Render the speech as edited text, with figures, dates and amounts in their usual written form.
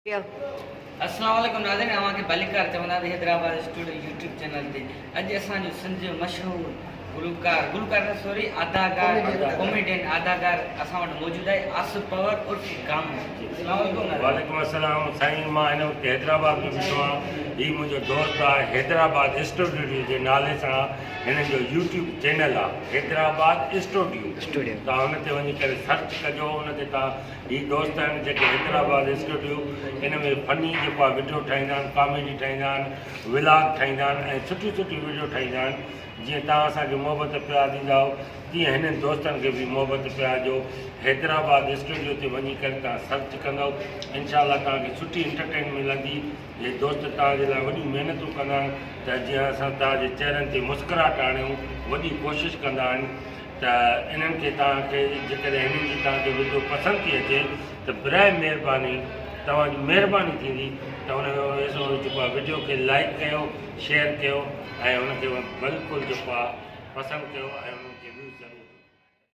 अस्सलाम वालेकुम नाज़रीन, अवां खे भलीकार चवंदा हैदराबाद स्टूडियो यूट्यूब चैनल ते अॼु असांजो सिंध जो मशहूर गुलकार न सॉरी अदाकार कॉमेडियन अदाकार असां वटि मौजूदु आहे आसिफ पवर उर्फ गामू। अस्सलाम वालेकुम नाज़रीन। वालेकुम अस्सलाम साईं, मां हिन वक़्तु हैदराबाद में बीठो आहियां। हीउ मुंहिंजो दोस्त आहे हैदराबाद स्टूडियो जे नाले सां हिननि जो यूट्यूब चैनल आहे हैदराबाद स्टूडियो। तव्हां हुन ते वञी करे सर्च कजो, हुन ते तव्हां हीअ दोस्त आहिनि जेके हैदराबाद स्टूडियो हिन में फनी जेको आहे वीडियो ठाहींदा आहिनि, कॉमेडी ठाहींदा आहिनि, व्लॉग ठाहींदा आहिनि ऐं सुठियूं सुठियूं वीडियो ठाहींदा आहिनि। जीअं तव्हां असांखे मोहबत प्यार ॾींदा तीअं हिननि दोस्तनि खे बि मोहबत प्यार ॾियो। हैदराबाद स्टूडियो ते वञी करे तव्हां सर्च कंदव, इनशाला तव्हांखे सुठी एंटरटेन मिलंदी। हे दोस्त तव्हांजे लाइ वॾियूं महिनतूं कंदा आहिनि त जीअं असां तव्हांजे चहिरनि ते मुस्कुराहट आणियूं, वॾी कोशिशि कंदा आहिनि। त इन्हनि खे तव्हांखे जेकॾहिं हिननि जी तव्हांखे वीडियो पसंदि थी अचे त बिराए महिरबानी तव्हांजी महिरबानी थींदी त हुनजो जेको आहे वीडियो खे लाइक कयो, शेयर कयो ऐं हुनखे बिल्कुलु जेको आहे पसंदि कयो ऐं हुननि खे व्यूज़ ज़रूरु